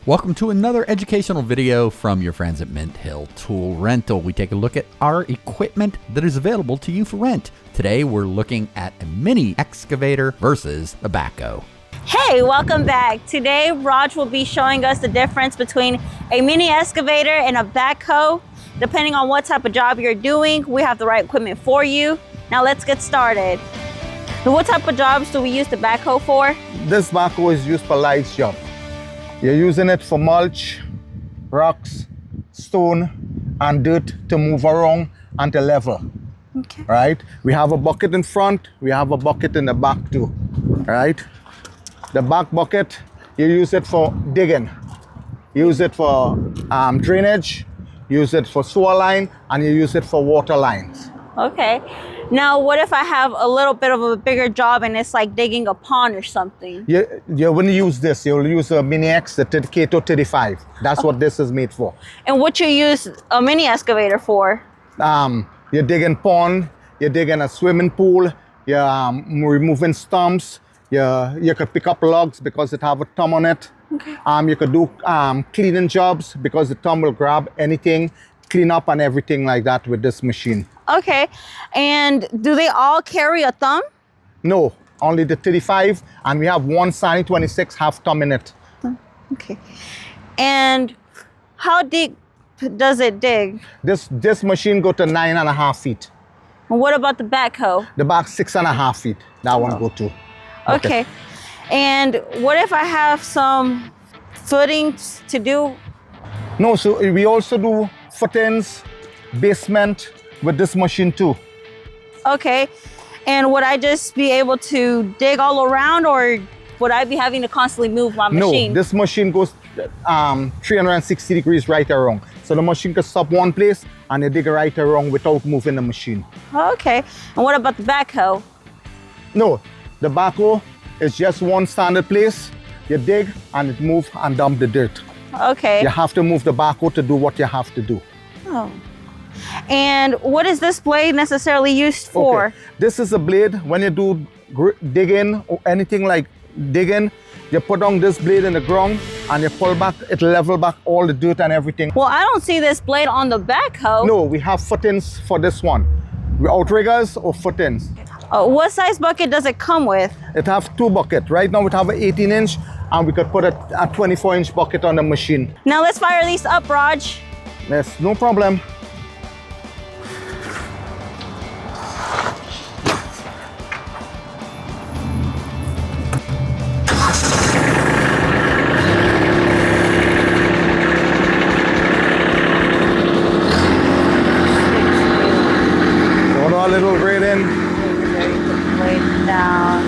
Welcome to another educational video from your friends at Mint Hill Tool Rental. We take a look at our equipment that is available to you for rent. Today we're looking at a mini excavator versus a backhoe. Hey, welcome back. Today Raj will be showing us the difference between a mini excavator and a backhoe. Depending on what type of job you're doing, we have the right equipment for you. Now let's get started. What type of jobs do we use the backhoe for? This backhoe is used for light job. You're using it for mulch, rocks, stone, and dirt to move around and to level. Okay. Right? We have a bucket in front, we have a bucket in the back too. Right? The back bucket, you use it for digging. Use it for drainage, use it for sewer line, and you use it for water lines. Okay. Now, what if I have a little bit of a bigger job and it's like digging a pond or something? You wouldn't use this. You'll use a Mini X, the Excavator 35. That's what this is made for. And what you use a mini excavator for? You're digging pond, you're digging a swimming pool, you're removing stumps, you could pick up logs because it have a thumb on it. Okay. You could do cleaning jobs because the thumb will grab anything, clean up and everything like that with this machine. Okay. And do they all carry a thumb? No, only the 35, and we have one Sani 26 half thumb in it. Okay. And how deep does it dig? This machine go to 9.5 feet. And what about the backhoe? The back 6.5 feet. That one go to. Okay. And what if I have some footings to do? No, so we also do footings, basement with this machine too. Okay. And would I just be able to dig all around, or would I be having to constantly move my machine? No, this machine goes 360 degrees right around. So the machine can stop one place and you dig right around without moving the machine. Okay. And what about the backhoe? No, the backhoe is just one standard place. You dig and it move and dump the dirt. Okay. You have to move the backhoe to do what you have to do. Oh. And what is this blade necessarily used for? Okay. This is a blade. When you do digging or anything like digging, you put on this blade in the ground and you pull back, it level back all the dirt and everything. Well, I don't see this blade on the backhoe. No, we have footings for this one. We outriggers or footings. What size bucket does it come with? It have two buckets. Right now we have an 18-inch and we could put a 24-inch bucket on the machine. Now let's fire these up, Raj. Yes, no problem. A little grade in. Lay it down.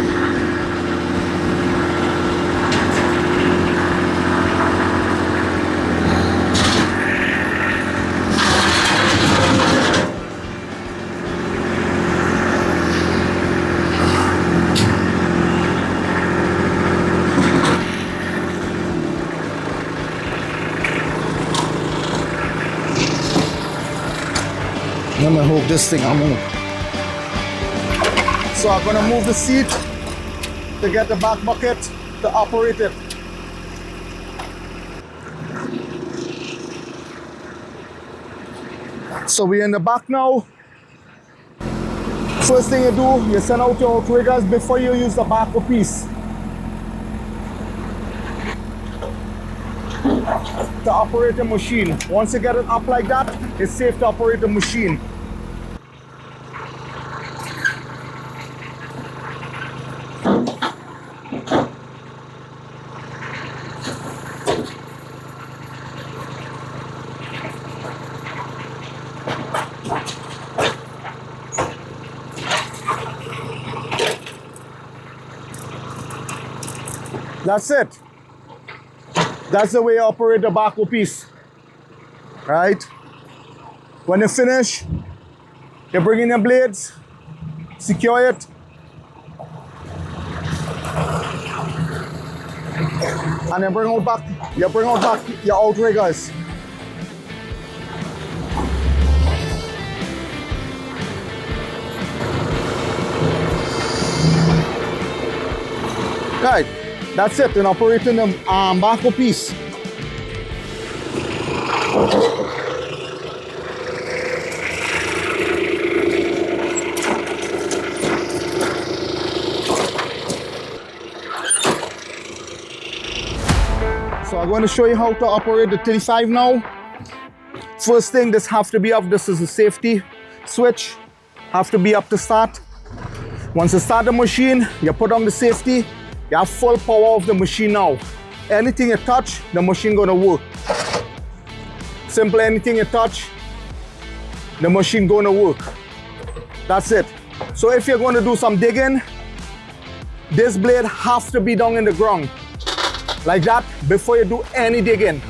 I'm gonna hook this thing, I'm gonna. So I'm gonna move the seat to get the back bucket to operate it. So we're in the back now. First thing you do, you send out your outriggers before you use the backhoe piece. To operate the machine. Once you get it up like that, it's safe to operate the machine. That's it. That's the way you operate the backhoe piece. Right? When you finish, you bring in your blades, secure it, and then bring out back your outriggers. Right, that's it in operating the backhoe piece. So I'm going to show you how to operate the 35 now. First thing, this have to be up. This is the safety switch. Have to be up to start. Once you start the machine, you put on the safety. You have full power of the machine now. Anything you touch, the machine gonna work. Simple, anything you touch, the machine gonna work. That's it. So if you're gonna do some digging, this blade has to be down in the ground. Like that, before you do any digging.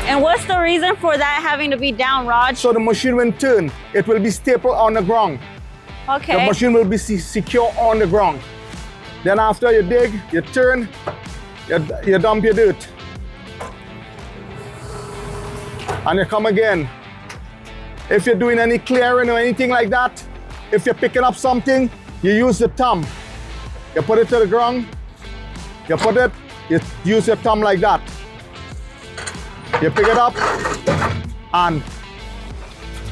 And what's the reason for that having to be down, Raj? So the machine will turn, it will be stapled on the ground. Okay. The machine will be secure on the ground. Then after you dig, you turn, you dump your dirt. And you come again. If you're doing any clearing or anything like that, if you're picking up something, you use the thumb. You put it to the ground, you put it, you use your thumb like that. You pick it up, and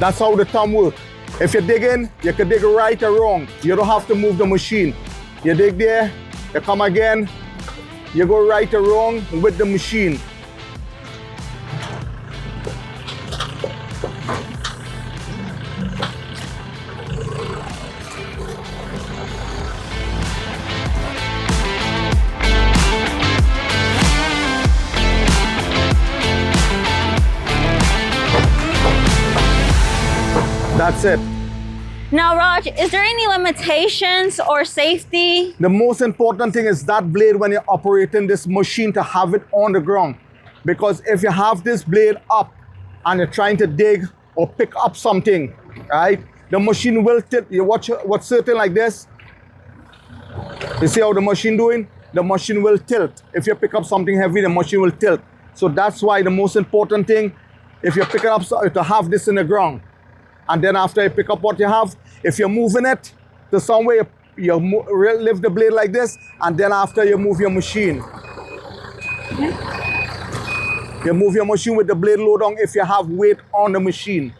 that's how the thumb works. If you're digging, you can dig right or wrong. You don't have to move the machine. You dig there, you come again, you go right or wrong with the machine. That's it. Now, Raj, is there any limitations or safety? The most important thing is that blade when you're operating this machine to have it on the ground. Because if you have this blade up and you're trying to dig or pick up something, right? The machine will tilt. You watch what's certain like this. You see how the machine doing? The machine will tilt. If you pick up something heavy, the machine will tilt. So that's why the most important thing, if you're picking up to have this in the ground. And then after you pick up what you have, if you're moving it to somewhere, you lift the blade like this, and then after you move your machine. You move your machine with the blade low down if you have weight on the machine.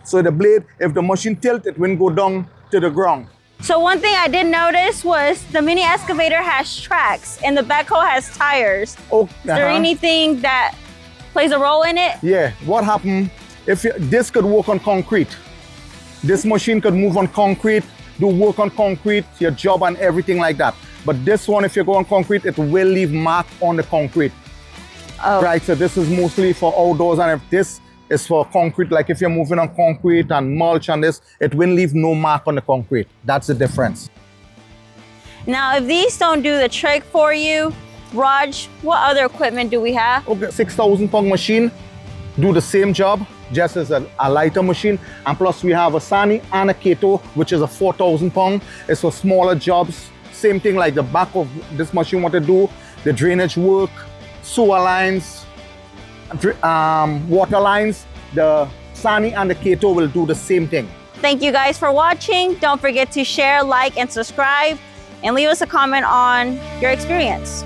So the blade, if the machine tilts, it won't go down to the ground. So one thing I did notice was the mini excavator has tracks and the backhoe has tires. Oh, Is there anything that plays a role in it? Yeah, what happened, this could work on concrete. This machine could move on concrete, do work on concrete, your job and everything like that. But this one, if you go on concrete, it will leave mark on the concrete. Oh. Right, so this is mostly for outdoors, and if this is for concrete, like if you're moving on concrete and mulch and this, it will leave no mark on the concrete. That's the difference. Now, if these don't do the trick for you, Raj, what other equipment do we have? Okay, 6,000 pound machine, do the same job, just as a lighter machine. And plus we have a Sani and a Kato, which is a 4,000 pound. It's for smaller jobs. Same thing like the back of this machine what to do, the drainage work, sewer lines, water lines. The Sani and the Kato will do the same thing. Thank you guys for watching. Don't forget to share, like, and subscribe, and leave us a comment on your experience.